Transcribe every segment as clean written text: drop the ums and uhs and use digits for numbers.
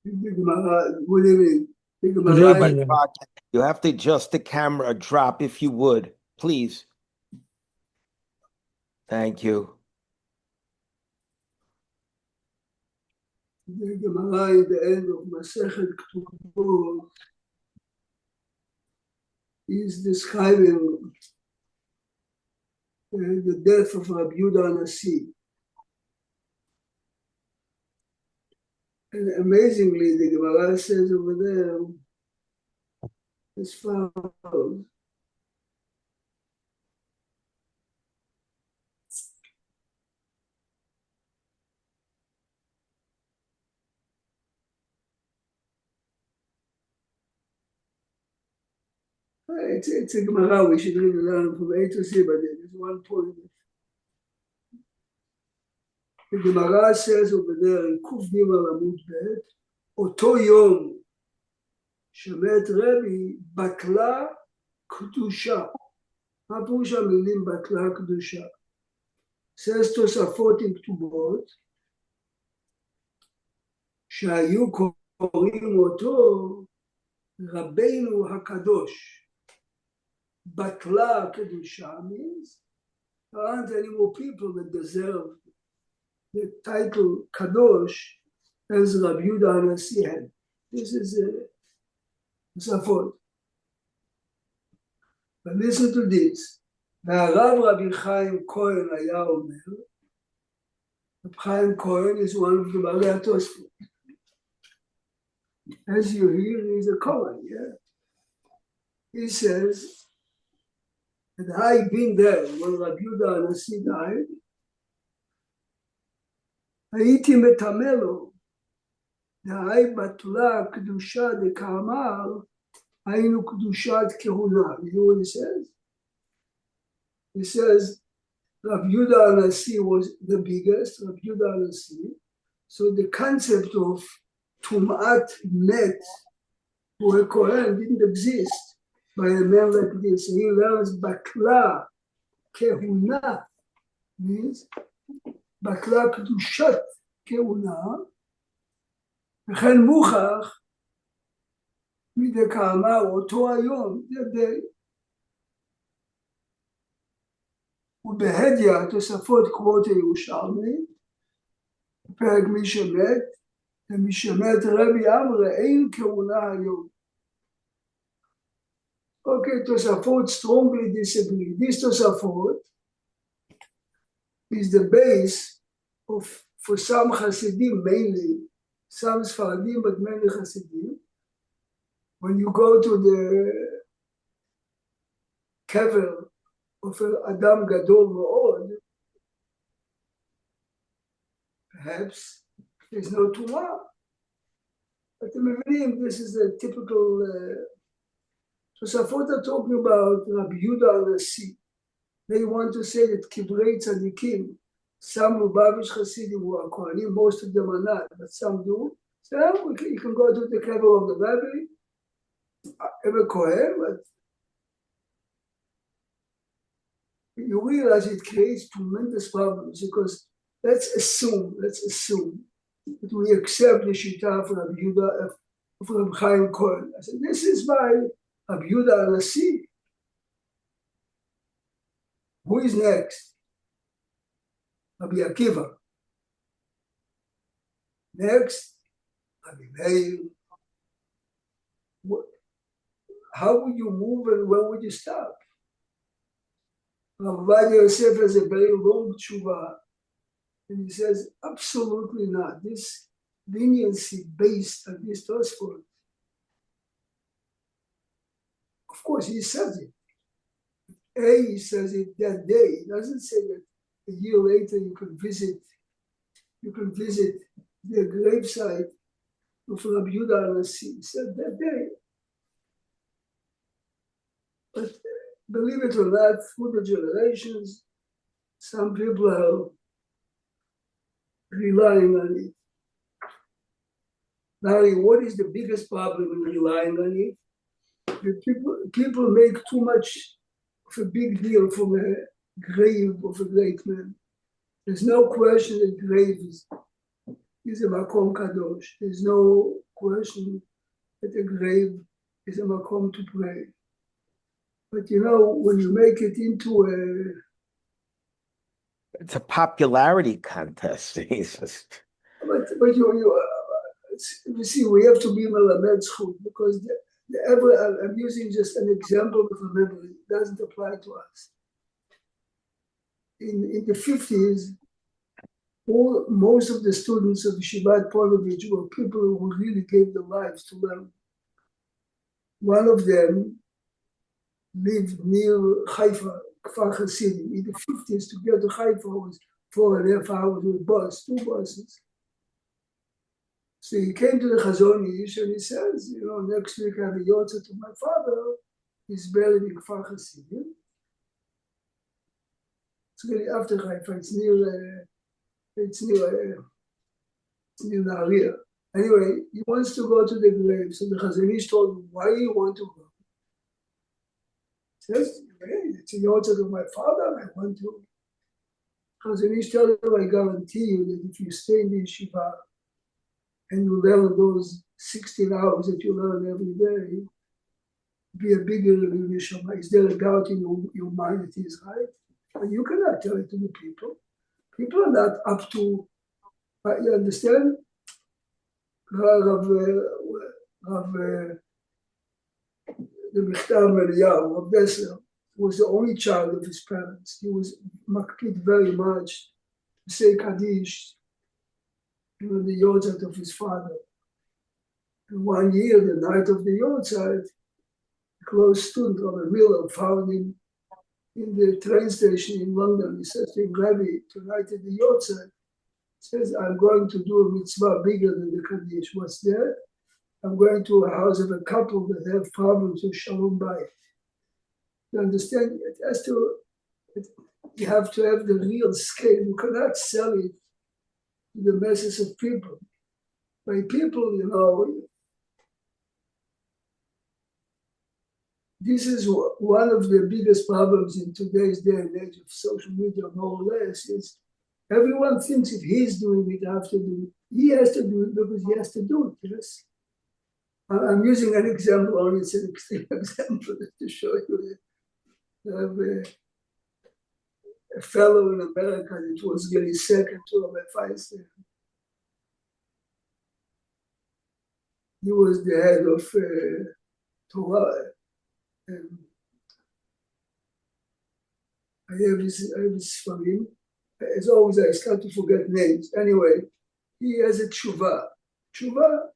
Good evening. Good Rabbi evening. Bach, you have to adjust the camera a drop if you would, please. Thank you. The Gemara in the end of Masechet Ketubot is describing the death of Rabbi Yehuda HaNasi. And amazingly, the Gemara says over there as follows. It's a Gemara, we should read it down from A to Z, but there's one point. The Gemara says over there in Kuf Gimel Amud Bet, Oto Yom Shemet Rebbe Batla Kedusha. מה פירוש המילים בטלה קדושה? says תוספות עם כתובות, שהיו קוראים אותו רבינו הקדוש. בטלה קדושה means there aren't any more people that deserve the title Kadosh as Rabbi Yehuda HaNasi had. This is תוספות. But listen to this. והרב רבי חיים כהן היה אומר, רבי חיים כהן is one of the בעלי התוספות. As you hear, he's a Kohen, yeah? He says, had I been there when Rabbi Yehuda HaNasi died, הייתי מטמא לו, דהי בתולה קדושה דקאמר, היינו קדושת כהונה. You know what he says? He says, Rabbi Yehuda HaNasi was the biggest, Rabbi Yehuda HaNasi. So the concept of Tum'at Met for a Kohen didn't exist by a man like this. He learns Bakla Kehuna, means Bakla Kedushat Kehuna. וכן מוכח מדקאמר אותו היום, that day. ובהדיא התוספות קרואות הירושלמי, פרק מי שמת, ומי שמת רבי אמרה, אין כהונה היום. Okay, תוספות strongly disagree. This תוספות is the base of, for some Hasidim mainly, some Sfaradim, but mainly Hasidim. When you go to the kever of Adam Gadol Mo'od, perhaps there's no Tumah. But the Mevinim, this is a typical. Tosafot are talking about Rabbi Yehuda HaNasi. They want to say that Kivrei Tzadikim, some Lubavitch Hasidim who are Kohanim, most of them are not, but some do. So you can go to the kever of the Rabbi, ever Kohen, but you realize it creates tremendous problems because let's assume that we accept the Shita of Rabbi Yehuda, of Rabbi Chaim Kohen. I said, this is by Rabbi Yehuda HaNasi. Who is next? Rabbi Akiva. Next, Rabbi Meir. How would you move and where would you stop? Rabbi Yosef has a very long tshuva, and he says, absolutely not. This leniency based on this Tosfot. Of course, he says it. He says it that day. He doesn't say that a year later you can visit the gravesite of Rabbi Yehuda HaNasi. He said that day. But believe it or not, through the generations, some people are relying on it. Larry, what is the biggest problem in relying on it? The people make too much of a big deal from a grave of a great man. There's no question that grave is a Makom Kadosh. There's no question that the grave is a makom to pray. But you know, when you make it into It's a popularity contest. It's just, but you see, we have to be melamed zchut because I'm using just an example of a memory. It doesn't apply to us. In the 50s, most of the students of Yeshivat Ponovich were people who really gave their lives to learn. One of them lived near Haifa, Kfar Hasidim. In the 50s, to get to Haifa was 4.5 hours with bus, 2 buses. So he came to the Chazon Ish and he says, you know, next week I have a yotza to my father. He's buried in Kfar Hasidim. It's really after Haifa. It's near Nahariya. Anyway, he wants to go to the grave. So the Chazon Ish told him, why do you want to go? He says, hey, it's a yotza to my father. I want to. Chazon Ish told him, I guarantee you that if you stay in the yeshiva and you learn those 16 hours that you learn every day, be a bigger Neshama. Is there a doubt in your mind that he is right? And you cannot tell it to the people. People are not up to, you understand? The Michtav Eliyahu of Besser was the only child of his parents. He was makpid very much to say Kaddish, you know, the Yotzat of his father. And one year, the night of the Yotzat, a close student of a Miller found him in the train station in London. He says to him, Rabbi, tonight at the Yotzat, says, I'm going to do a mitzvah bigger than the Kaddish. What's that? I'm going to a house of a couple that have problems with Shalom Bayit. You understand? You have to have the real scale. You cannot sell it to the masses of people. By people, you know, this is one of the biggest problems in today's day and age of social media, more or less, is everyone thinks if he's doing it, I have to do it. He has to do it because he has to do it, yes? I'm using an example, only it's an extreme example to show you that a fellow in America that was getting second to a Feinstein. He was the head of Torah. I have his from him. As always, I start to forget names. Anyway, he has a tshuva. Tshuva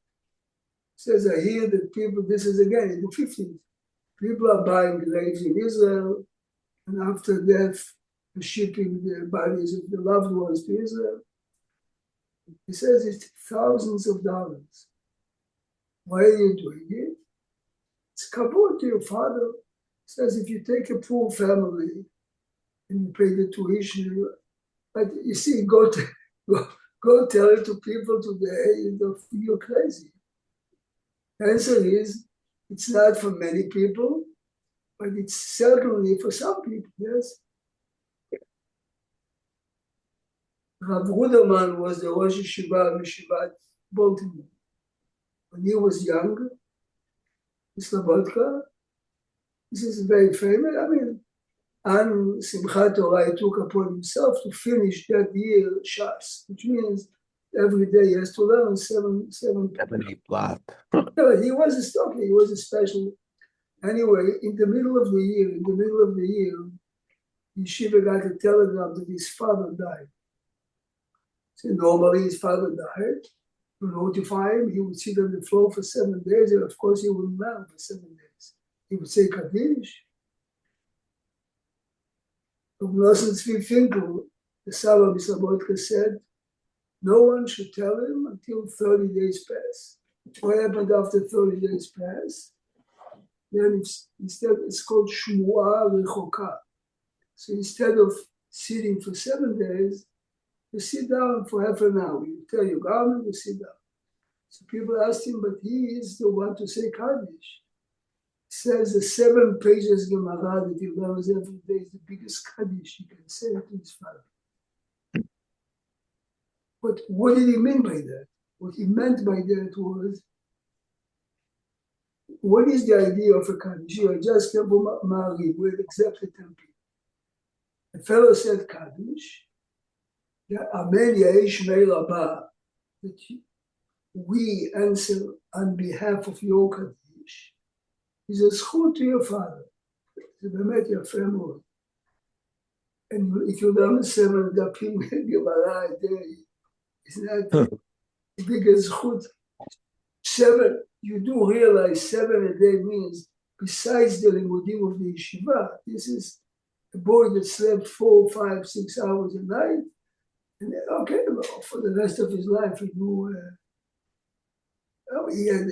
says, I hear that people, this is again in the 50s, people are buying graves in Israel, and after death, shipping the bodies of the loved ones to Israel. He says it's thousands of dollars. Why are you doing it? It's kavod to your father. He says if you take a poor family and you pay the tuition, but you see, go tell it to people today, they'll think you're crazy. The answer is, it's not for many people, but it's certainly for some people, yes. Rav Ruderman was the Rosh Yeshiva of Yeshivat Baltimore. When he was young, Slobodka, this is very famous. I mean, on Simchat Torah, he took upon himself to finish that year Shas, which means every day he has to learn seven. 8 blot. No, he was a stocky, he was a special. Anyway, in the middle of the year, Yeshiva got a telegram that his father died. So normally his father died. To notify him, he would sit on the floor for 7 days, and of course he wouldn't learn for 7 days. He would say Kaddish. From Nosson Tzvi Finkel, the Saba Slobodka said, no one should tell him until 30 days pass. What happened after 30 days pass? Then instead it's called Shmu'a Rechoka. So instead of sitting for 7 days, you sit down for half an hour. You tell your garment, you sit down. So people asked him, but he is the one to say Kaddish. He says the 7 pages Gemara that he learns every day is the biggest Kaddish he can say to his father. But what did he mean by that? What he meant by that was what is the idea of a Kaddish? I just came from Ma'ariv with exactly 10 people. The fellow said Kaddish, Amen Yahi Shmei Rabbah, that we answer on behalf of your Kaddish, is a zchut to your father. זה באמת יפה מאוד. And if you learn 7 דפים גמרא a day, it's not the biggest zchut. 7, you do realize 7 a day means, besides the limudim of the yeshiva, this is a boy that slept 4, 5, 6 hours a night, and okay, well, for the rest of his life, he had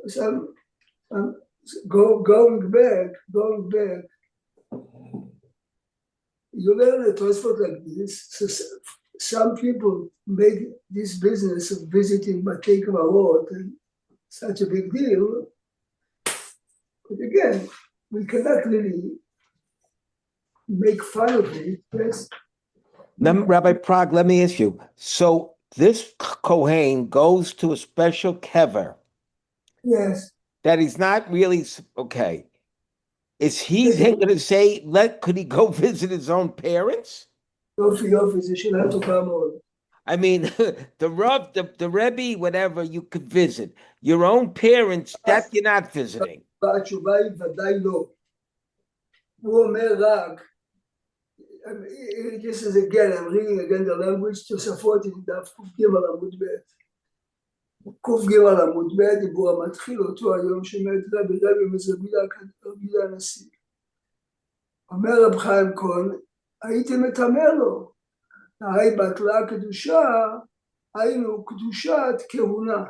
some going back, you learn a Tosfot like this. So some people made this business of visiting Batei Kvarot and such a big deal. But again, we cannot really make fun of it. Yes. Rabbi Prague, let me ask you. So this Kohen goes to a special kever. Yes. That he's not really, okay. Is he then going to say, could he go visit his own parents? I mean, the Rav, the Rebbe, whatever, you could visit. Your own parents, that you're not visiting. This is again, I'm reading again the language to support it. קוף ג' עמוד ב' דיבור המתחיל אותו היום שמת רבי מזרבילה הנשיא. אומר רב חיים כהן, הייתי מטמא לו, הרי בטלה קדושה, היינו קדושת כהונה.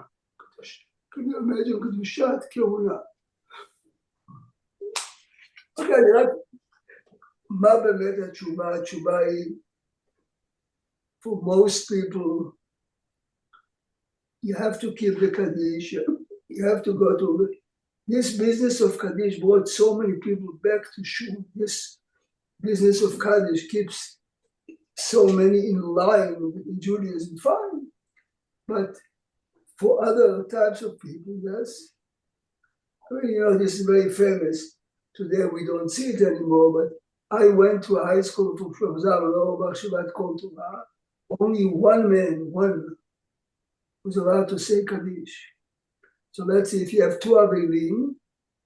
קדושת כהונה. אוקיי, אני רק, מה באמת התשובה? התשובה היא, for most people, you have to keep the Kaddish, you have to go to this business of Kaddish brought so many people back to Shul. This business of Kaddish keeps so many in line with Judaism, fine. But for other types of people, yes. I mean, this is very famous. Today we don't see it anymore, but I went to a high school for Shivat Kol Torah. Only one man, was allowed to say Kaddish. So let's say if you have 2 Avelim,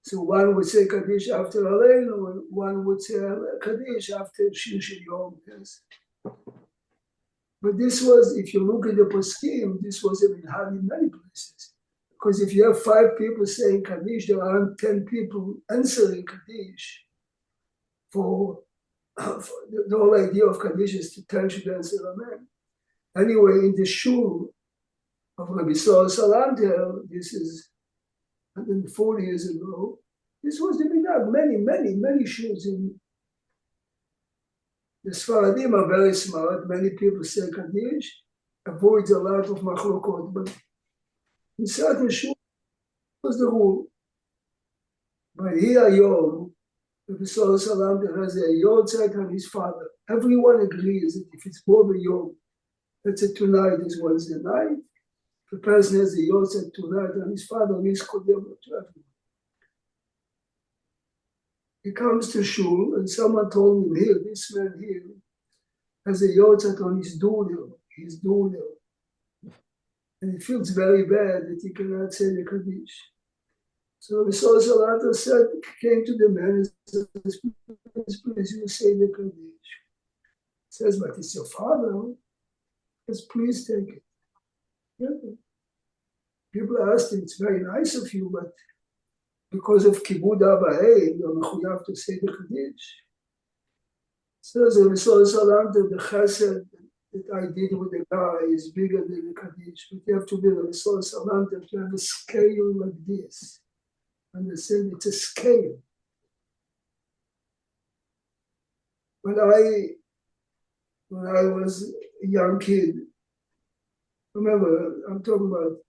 so one would say Kaddish after Aleinu, and one would say Kaddish after Shir Shel Yom. Yes. But this was, if you look at the poskim, this was a minhag in many places. Because if you have 5 people saying Kaddish, there aren't 10 people answering Kaddish. For the whole idea of Kaddish is to 10 should answer Amen. Anyway, in the shul of Rabbi Saul Salanter, this is 140 years ago, this was the minhag. Many shuls in the Sfaradim are very smart. Many people say Kaddish, avoids a lot of machlokot, but in certain shuls was the rule. But here, Yom, Rabbi Saul Salanter has a Yortzeit on his father. Everyone agrees that if it's Bob Yom, let's say tonight is Wednesday night, the person has a Yortzeit tonight on his father, and he's Kodem to everyone. He comes to Shul, and someone told him, here, this man here has a Yortzeit on his doulio. And he feels very bad that he cannot say the Kaddish. So the Salanter said, came to the man and said, please, you say the Kaddish. He says, but it's your father. He says, please take it. Yeah. People asked him, it's very nice of you, but because of Kibud Abahei, you're mechuyav to say the Kaddish. So the Salanter, the chesed that I did with the guy is bigger than the Kaddish. But you have to be the Salanter to have a scale like this. Understand? It's a scale. When I was a young kid, remember, I'm talking about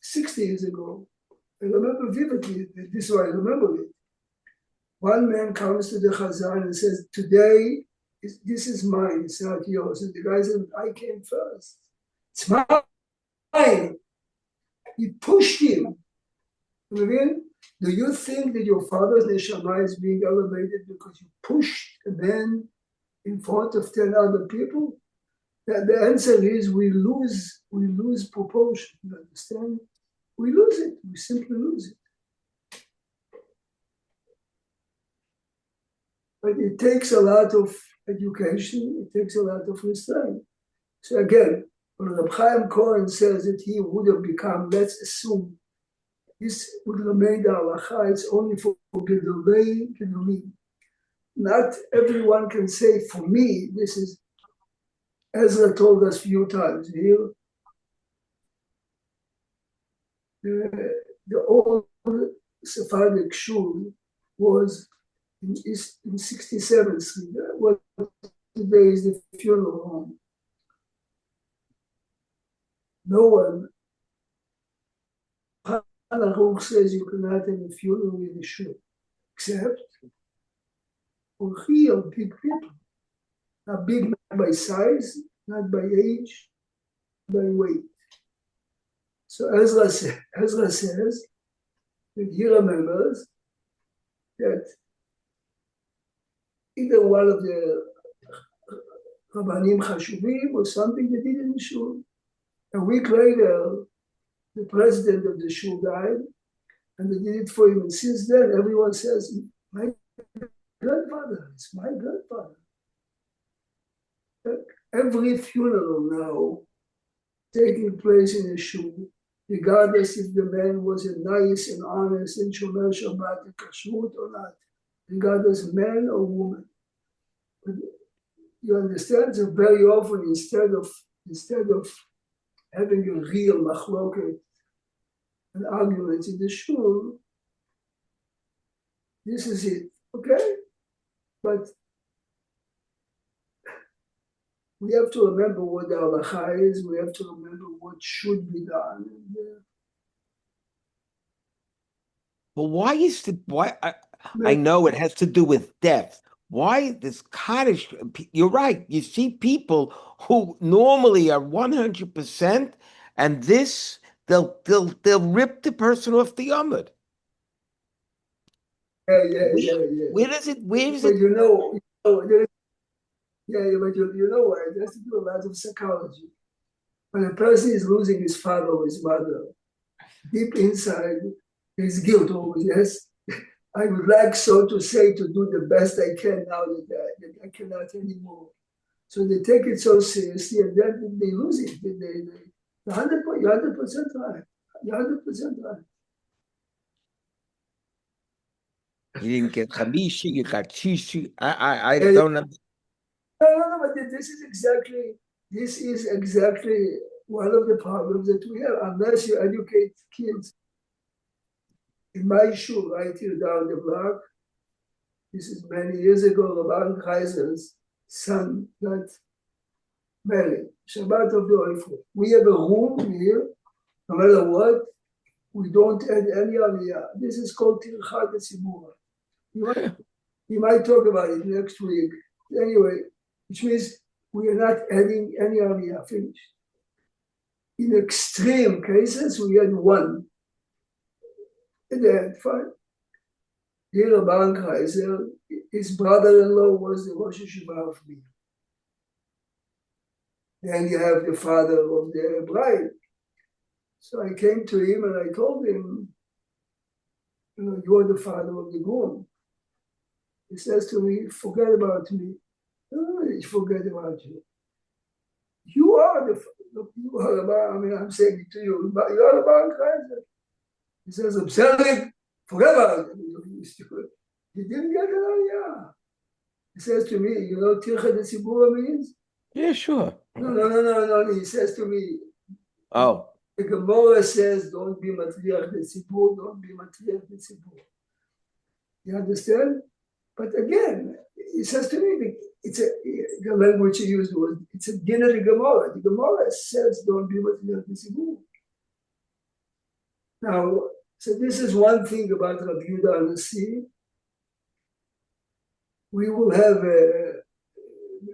60 years ago, I remember vividly, this is why I remember it. One man comes to the Chazan and says, today, this is mine, it's not yours. And the guy said, I came first. It's mine. He pushed him. You know, do you think that your father's neshama is being elevated because you pushed a man in front of 10 other people? The answer is we lose proportion. You understand? We lose it. We simply lose it. But it takes a lot of education. It takes a lot of restraint. So again, when Reb Chaim Cohen says that he would have become, let's assume, this would remain the halacha, it's only for Gedolei Gedolim. Not everyone can say, for me, this is, Ezra told us a few times here, the old Sephardic shul was in 67th Street. What today is the funeral home. No one, Halachuch says you cannot have a funeral in the shul, except for real big people. Not big not by size, not by age, by weight. So Ezra says that he remembers that either one of the Rabbanim Chashuvim or something they did in the shul. A week later, the president of the shul died, and they did it for him. And since then, everyone says, my grandfather, it's my grandfather. Every funeral now taking place in a shul, regardless if the man was a nice and honest and shomer Shabbat and kashrut or not, regardless man or woman. But you understand? So very often, instead of having a real machloket and arguments in the shul, this is it, okay? But we have to remember what the halacha is. We have to remember what should be done. But why I know it has to do with death. Why this Kaddish? You're right. You see people who normally are 100%, and this they'll rip the person off the Yomud. Yeah. Where is it? But you know, but you know what? It has to do a lot of psychology. When a person is losing his father or his mother, deep inside, there's guilt always. Yes, I would like so to say to do the best I can now that I cannot anymore. So they take it so seriously, and then they lose it. You're 100% right. You're 100% right. You didn't get Chamishi, you got Shishi. I don't understand. No, but this is exactly one of the problems that we have. Unless you educate kids. In my shul, right here down the block, this is many years ago, Rabban Kaiser's son got married. Shabbat of the Oifo. We have a room here, no matter what, we don't add any aliyah. This is called Tirchat Tzibura. You might talk about it next week. Anyway, which means we are not adding any aliyah, finished. In extreme cases, we had one. And then, fine. Here, Rabban Kaiser, his brother-in-law was the Rosh Yeshiva of me. Then you have the father of the bride. So I came to him and I told him, you're the father of the groom. He says to me, forget about me. Forget about you. You are I'm saying it to you, but you are Rabban Kaiser. He says, I'm saying, forget about it. He didn't get it out, yeah. He says to me, you know what Tirchat Tzibura means? Yeah, sure. No. He says to me, oh, the Gemara says, don't be matriach the tzibur, don't be matriach the tzibur. You understand? But again, he says to me, the language he used was, it's a din of the Gemara. The Gemara says, don't be matriach the tzibur. Now, so this is one thing about Rabbi Yehuda HaNasi. We will have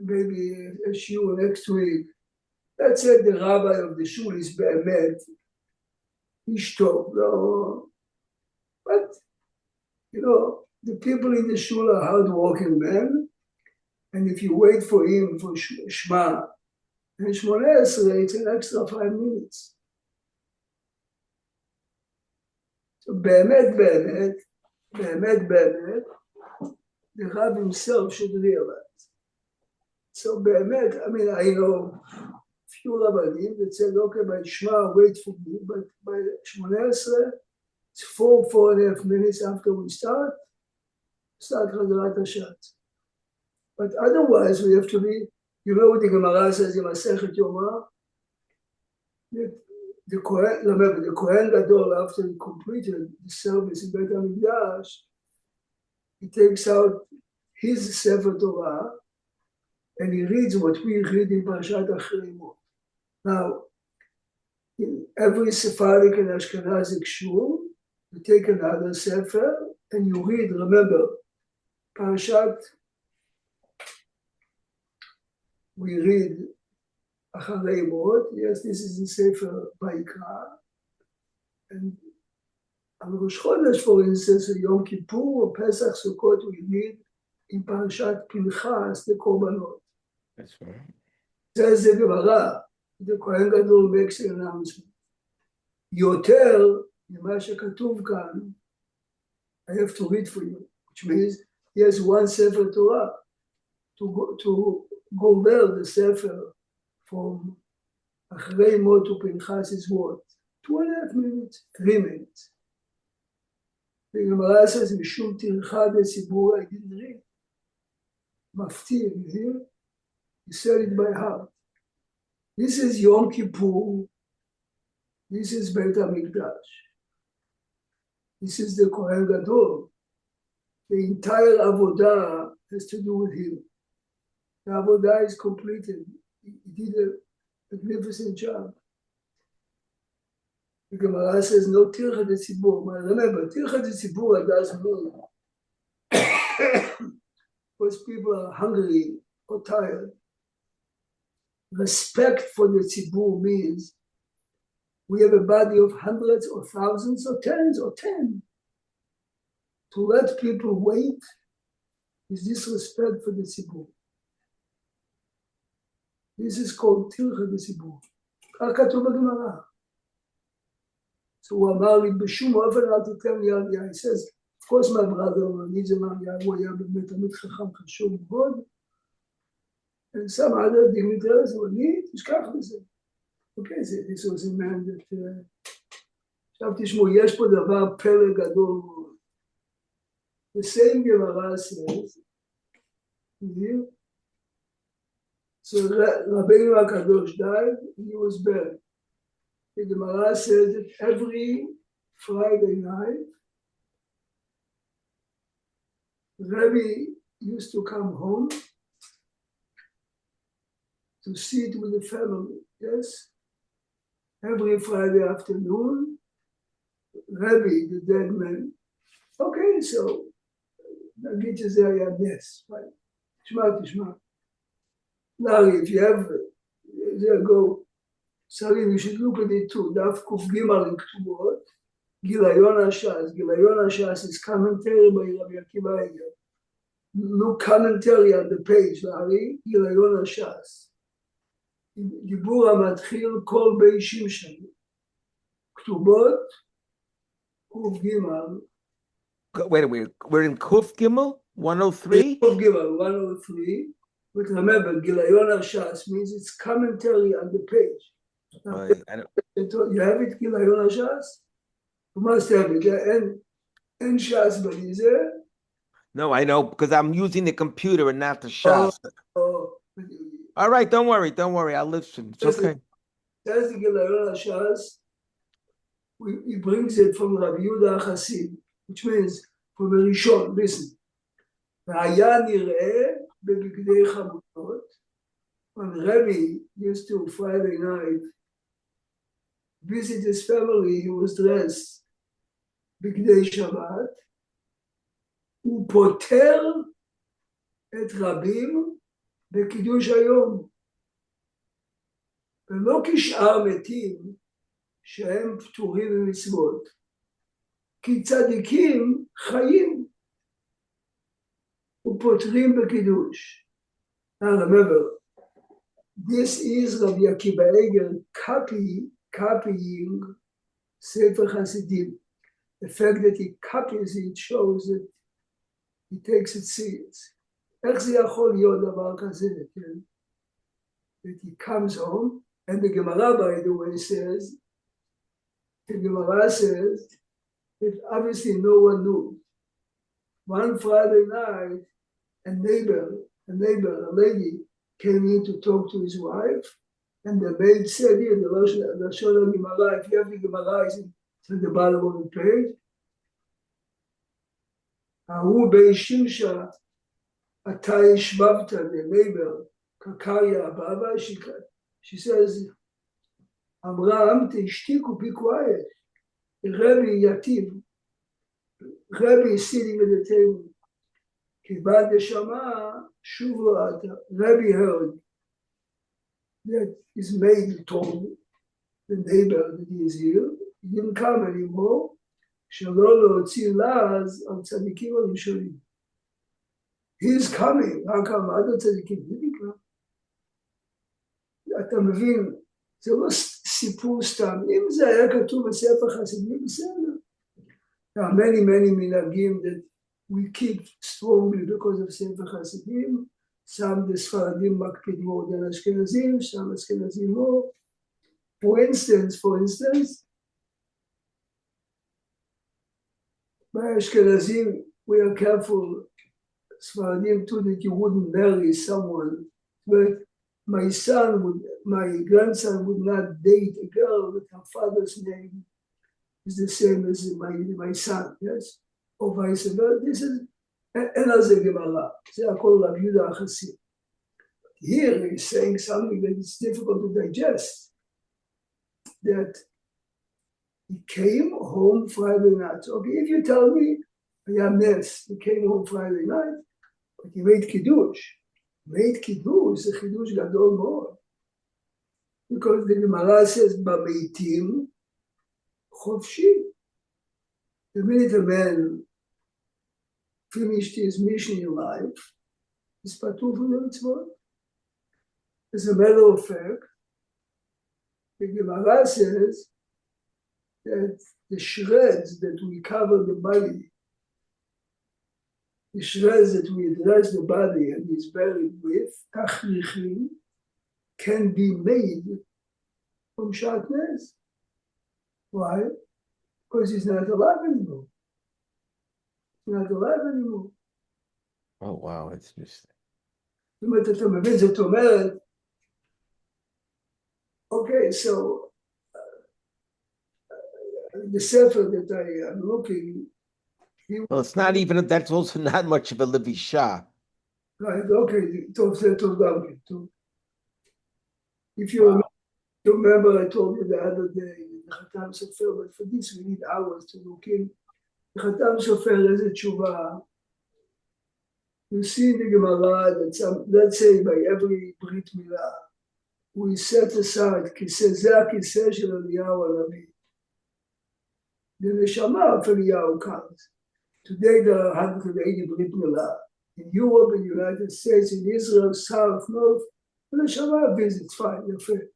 maybe a shiur next week. Let's say the rabbi of the shul is Be'emet. איש טוב, לא... But, you know, the people in the shul are hard-working men, and if you wait for him for Shema, and 18, it's an extra 5 minutes. So באמת, the Rav himself should realize. So באמת, I mean, I know few Rabbanim that said, okay, by Shema, wait for me, but by 18, it's 4.5 minutes after we start Chazarat Hashatz. But otherwise, we have to be, you know what the Gemara says in Masechet Yoma? The Kohen, remember, the Kohen Gadol, after he completed the service in Beit HaMikdash, he takes out his Sefer Torah and he reads what we read in Parashat Achrei Mot. Now, in every Sephardic and Ashkenazic shul, you take another Sefer and you read, remember, Parashat, we read Acharei Mot, yes, this is in Sefer Vayikra, and on Rosh Chodesh, for instance, Yom Kippur or Pesach Sukkot, we read in Parashat Pinchas, the Korbanot. That's right. Says the Gemara, the Kohen Gadol makes an announcement. Yoter, mמה שכתוב כאן, I have to read for you, which means he has one Sefer Torah to go there, the Sefer from Achrei Mot to Pinchas is what? 2.5 minutes, 3 minutes. The Gemara says, משום טרחה בציבור, I didn't read. מפתיע, you hear? He said it by heart. This is Yom Kippur. This is Beit HaMikdash. This is the Kohen Gadol. The entire Avodah has to do with him. The Avodah is completed. He did a magnificent job. The Gemara says, no tircha de tzibur. Remember, tircha de tzibur doesn't mean because people are hungry or tired. Respect for the tzibur means we have a body of hundreds or thousands or tens or 10. To let people wait is disrespect for the tzibur. This is called tircha de tzibur. כך כתוב בגמרא. So הוא אמר לי, בשום אופן אל תיתן לי עלייה. He says, of course my brother, הוא היה באמת תמיד חכם חשוב מאוד. And some other dignitaries, אני, תשכח מזה. Okay, this was a man that, עכשיו תשמעו, יש פה דבר פלא גדול מאוד. The same Gemara says, here, so Rabbeinu HaKadosh died, and he was buried. The Gemara says that every Friday night, Rabbi used to come home to sit with the family, yes? Every Friday afternoon, Rabbi, the dead man, okay, so, נגיד שזה היה נס, תשמע. Larry, if you have, there go, Salim, you should look at it too, דף ק"ג עם כתובות, גיליון הש"ס, גיליון הש"ס is commentary by Rabbi Akiva Eiger. Look commentary on the page, Larry, גיליון הש"ס. דיבור המתחיל כל בי שמשון. כתובות, ק"ג. Wait a minute, we're in Kuf Gimel 103? Kuf Gimel 103, but remember, Gilayon HaShas means it's commentary on the page. You have it, Gilayon HaShas? You must have it. And Shas Balize? No, I know, because I'm using the computer and not the Shas. All right, don't worry, I'll listen. It's okay. That's the Gilayon HaShas. He brings it from Rabbi Yehuda HaChassid, which means from the Rishon, listen. והיה נראה בבגדי חמולות, when Rabbi used to Friday night visit his family, he was dressed בגדי שבת, הוא פוטר את רבים בקידוש היום. ולא כשאר מתים, שהם פטורים ממצוות, כי צדיקים חיים ופותרים בקידוש. Now remember, this is Rabbi Akiva Eiger copying Sefer Hasidim. The fact that he copies it shows that he takes it serious. איך זה יכול להיות דבר כזה, כן? That he comes home, and the Gemara, by the way, says, that obviously no one knew. One Friday night, a lady, came in to talk to his wife, and the maid said, here, the Lashon Gemara, if you have the Gemara, it's at the bottom of the page. ההוא בי שמשה, אתה השבבת, the neighbor, Kakaria Baba, she says, Amram, tishtiku, be quiet. Rebbe Yatim, Rebbe is sitting at the table. Kibad Shama, Shuvrat, Rebbe heard that his maid told the neighbor that he is here. He didn't come anymore. Shalolo Tzilaz al Tzadikim al Yishurim. He's coming. How come other Tzadikim didn't come? אתה מבין, זה לא סיפור סתם. אם זה היה כתוב בספר חסידים, בסדר. There are many מנהגים that we keep strongly because of ספר חסידים. Some the ספרדים מקפיד more than אשכנזים, some אשכנזים more. For instance, by אשכנזים, we are careful, ספרדים too, that you wouldn't marry someone, but my grandson would not date a girl with her father's name is the same as my son, yes? Or vice versa. This is another Gemara. They are called Rabbi Yehuda HaChassid. Here he's saying something that is difficult to digest. That he came home Friday night. Okay, if you tell me, yes, he came home Friday night, but he made Kiddush. Made Kiddush, the Kiddush Gadol more. Because the Gemara says, Bameitim Chofshi. The minute a man finished his mission in life, he's patur from the mitzvot. As a matter of fact, the Gemara says that the shreds that we cover the body, the shreds that we dress the body and is buried with, tachlichim, can be made from shatnez. Why? Because he's not alive anymore. He's not alive anymore. Oh, wow, it's just... Okay, so the sefer that I am looking... Well, it's not even, that's also not much of a Levisha. Right, okay, if you remember, I told you the other day, the Khatam Sofer, but for this we need hours to look in. The Khatam Sofer is a tshuva. You see in the Gemara that let's say by every Brit Milah, we set aside kiseh, זה הכיסא של אליהו הנביא. The neshama of Eliyahu comes. Today there are 180 Brit Milah. In Europe, in the United States, in Israel, South, North, the neshama visits, fine, you're fair.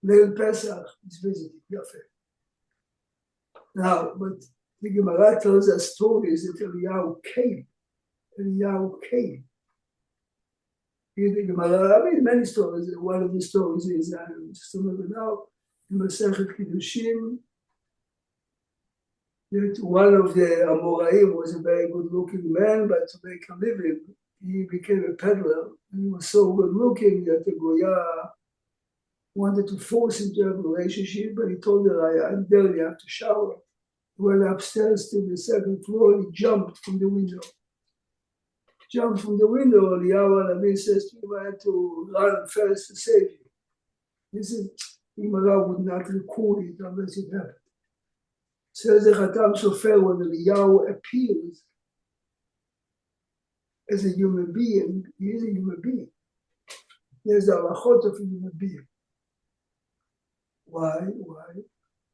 Leil Pesach is visiting, you're fair. Now, but the Gemara tells us stories that Eliyahu came. Here the Gemara, I mean, many stories. One of the stories is, I just remember now, in Masechet Kiddushin, that one of the Amoraim was a very good-looking man, but to make a living, he became a peddler. And he was so good-looking that the Goya wanted to force him to have a relationship, but he told her, I barely have to shower. He went upstairs to the second floor, he jumped from the window. Eliyahu Hanavi says to him, I had to run first to save you. This is, Gemara would not record it unless it happened. Says the Khatam Sofer, when Eliyahu appears as a human being, he is a human being. There's the halachot of a human being. why?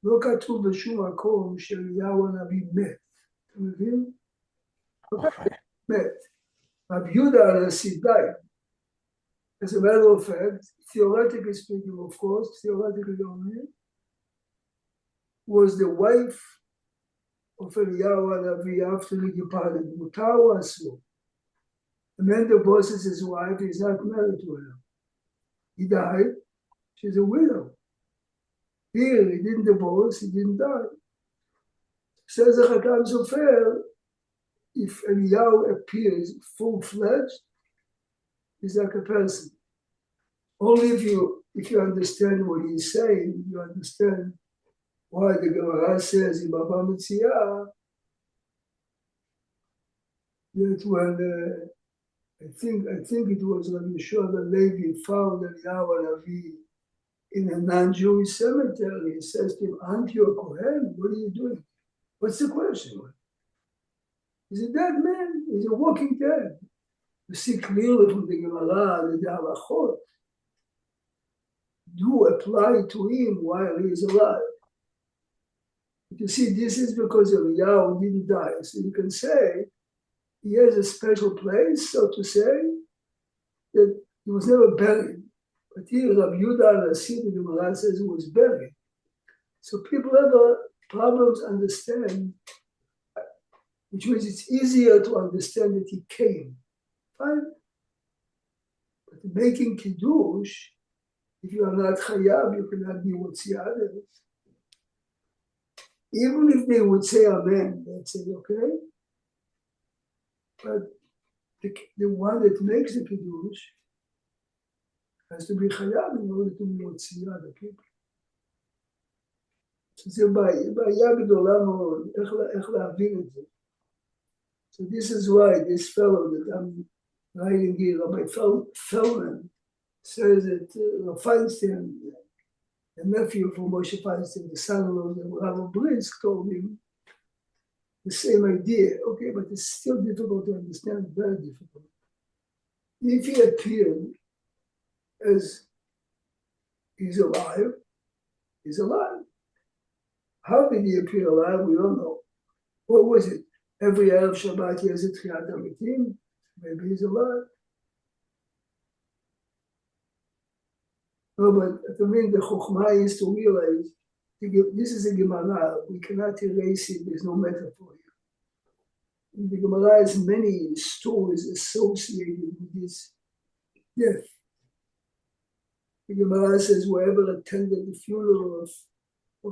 לא כתוב בשום מקום שאליהו הנביא מת. אתה מבין? מת. רב יהודה הנשיא died. As a matter of fact, theoretically speaking, of course, theoretically only, was the wife of Eliyahu Hanavi after he departed. Mutar or asur. A man divorces his wife, he's not married to her. He died, she's a widow. Here, he didn't divorce, he didn't die. Says the Chakam Sofer, if Eliyahu appears full-fledged, he's like a person. Only if you understand what he's saying, you understand why the Gemara says in Baba Metzia that when I think it was when Yeshua the Levi found Eliyahu Hanavi in a non-Jewish cemetery, he says to him, "Aren't you a Kohen? What are you doing? What's the question?" He's a dead man. He's a walking dead. You see clearly from the Gemara that the halachot do apply to him while he is alive. But you see, this is because Eliyahu didn't die. So you can say he has a special place, so to say, that he was never buried. But here, Rabbi Yehuda Hanassi, the Gemara says he was buried. So people have problems understand, which means it's easier to understand that he came. Fine. But making Kiddush, if you are not Chayav, you cannot be Motzi others. Even if they would say Amen, they'd say, okay. But the one that makes the Kiddush has to be Chayav in order to be Motzi other people. So זה בעיה גדולה מאוד, איך להבין את זה. So this is why this fellow that I'm writing here, Rabbi Feldman, says that Feinstein, the nephew from Moshe Feinstein, the son-in-law of Rabbi Brisk, told him the same idea. Okay, but it's still difficult to understand, very difficult. If he appeared as he's alive, he's alive. How did he appear alive? We don't know. What was it? Every Erev Shabbat he has a Tchiyat HaMetim. Maybe he's alive. No, but I mean, the Chokhmah is to realize this is a Gemara. We cannot erase it. There's no metaphor here. The Gemara has many stories associated with this death. The Gemara says whoever attended the funeral of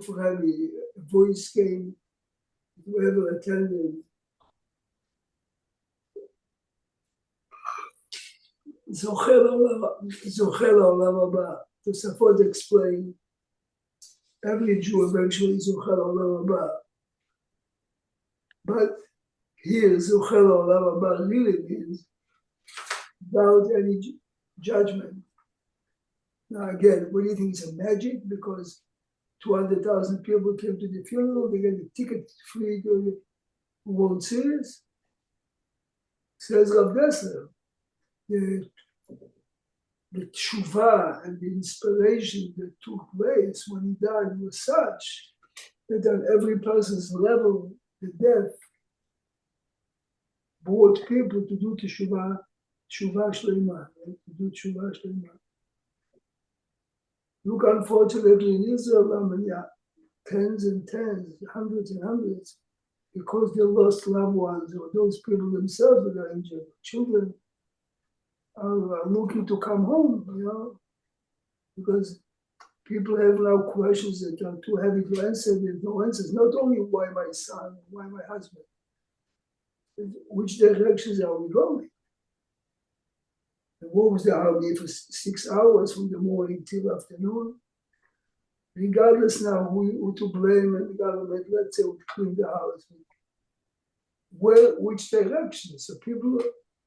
Rabbi, a voice came, whoever attended זוכה לעולם הבא. תוספות explain, every Jew eventually זוכה לעולם הבא. But here, זוכה לעולם הבא really means without any judgment. Now again, what do you think is a magic? Because 200,000 people came to the funeral, they get a ticket free to the World Series. Says Rav Dessler, the tshuva and the inspiration that took place when he died was such that on every person's level, the death brought people to do tshuva shlema, right? To do tshuva shlema. Look, unfortunately, in Israel, tens and tens, hundreds and hundreds, because they lost loved ones or those people themselves that are injured, children are looking to come home, because people have now questions that are too heavy to answer. There's no answers. Not only why my son, why my husband, which directions are we going? And what was the holiday for 6 hours from the morning till afternoon? Regardless now who to blame and the government, let's say, would clean the house. Which direction? So people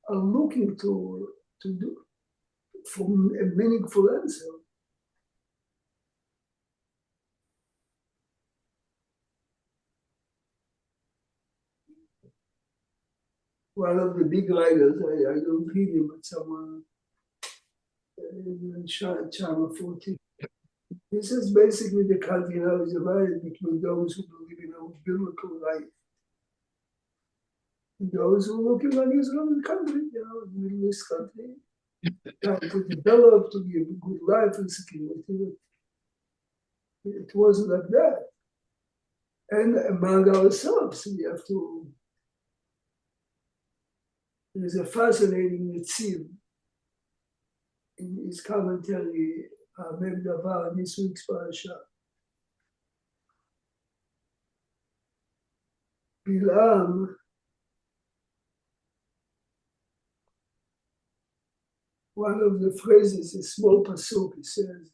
are looking to do for a meaningful answer. One of the big writers, I don't read him, but someone in China 14, This is basically the country now is divided between those who believe in a biblical life and those who are looking on Israel as a country, the Middle East country, trying to develop, to give a good life and security. It wasn't like that. And among ourselves, we have to. There's a fascinating Netziv in his commentary, Mem Davar, this week's parasha. Bilam, one of the phrases, a small pasuk, he says,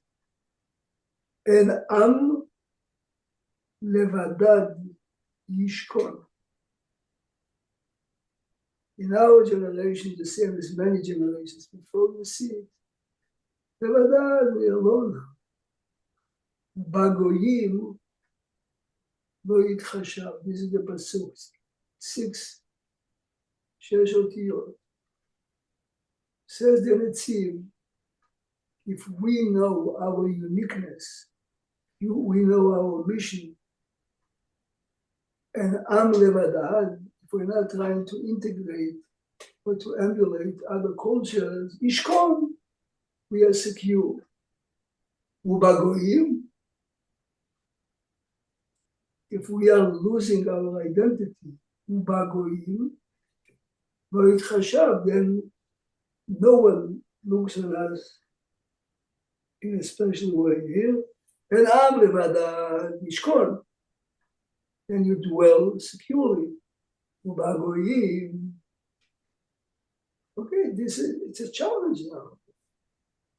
"En am levadad yishkon." In our generation, the same as many generations before, we see it. Levadad, we are alone. Bagoyim lo yitchashav. This is the pasuk. 6 otiyot. Says the Netziv, if we know our uniqueness, we know our mission, and am levadad, if we're not trying to integrate or to emulate other cultures, ishkon, we are secure. Ubagoyim, if we are losing our identity, ubagoyim, then no one looks at us in a special way here. And am levadad yishkon, and you dwell securely. Ubagoyim. Okay, it's a challenge now.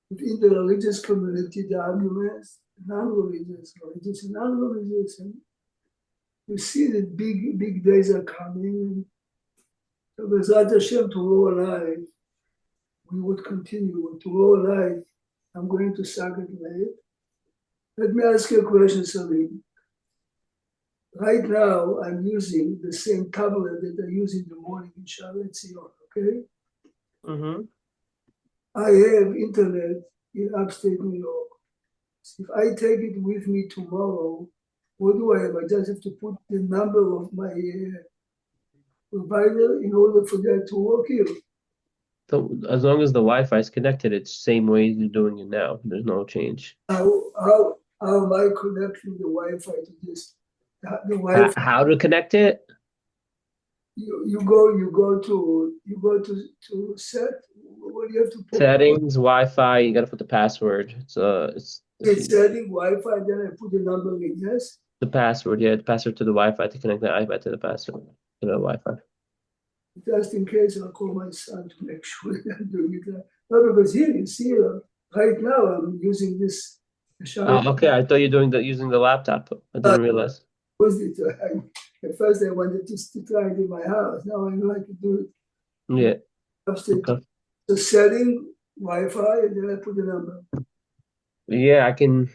Within the religious community, the arguments, non-religious, religious and non-religious, and you see that big days are coming. So B'ezrat Hashem, tomorrow night, we would continue. Tomorrow night, I'm going to Sagat Lake. Let me ask you a question, Salim. Right now, I'm using the same tablet that I use in the morning in Shaarei Tzion, okay? Mm-hmm. I have internet in upstate New York. If I take it with me tomorrow, what do I have? I just have to put the number of my provider in order for that to work here. So as long as the Wi-Fi is connected, it's the same way you're doing it now. There's no change. How am I connecting the Wi-Fi to this? The Wi-Fi. How to connect it? You go to set. What do you have to put? Settings, Wi-Fi. You gotta put the password. It's setting Wi-Fi. Then I put the number in. Yes. The password. Yeah, the password to the Wi-Fi to connect the iPad to the password to the Wi-Fi. Just in case, I'll call my son to make sure that I'm doing it. No, because here you see, right now I'm using this. Oh, okay. I thought you're using the laptop. I didn't realize. At first, I wanted to try it in my house. Now I know I can do it. Yeah. Upstairs. Okay. So setting Wi-Fi, and then I put the number. Yeah, I can.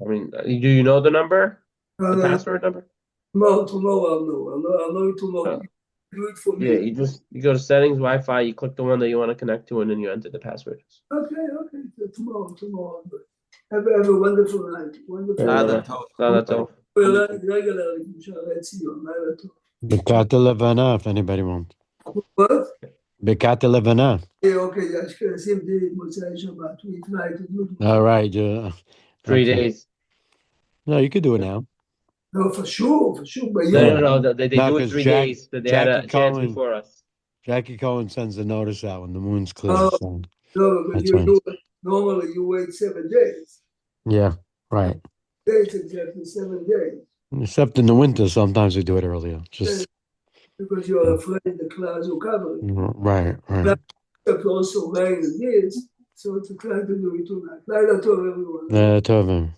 I mean, do you know the number? The password number? No, tomorrow I'll know. I'll know it tomorrow. Do it for me. Yeah, you go to settings, Wi-Fi, you click the one that you want to connect to, and then you enter the password. Okay. So tomorrow. Have a wonderful night. Wonderful night. That's all. Regularly, Shaarei Tzion. Bekat Levana, if anybody wants. What? Bekat Levana. Okay, Ashkenazim did it Motzei Shabbat. We try to do it. All right. 3 days. No, you could do it now. No, for sure. But No. They do it 3 days. So they had a chance before us. Jackie Cohen sends a notice out when the moon's clear. No, but normally you wait 7 days. Yeah, right. Days exactly 7 days. Except in the winter, sometimes we do it earlier. Just because you're afraid the clouds will cover it. Right. Except also rain and this, so to try to do it tonight. Laila Tov, everyone. Tov.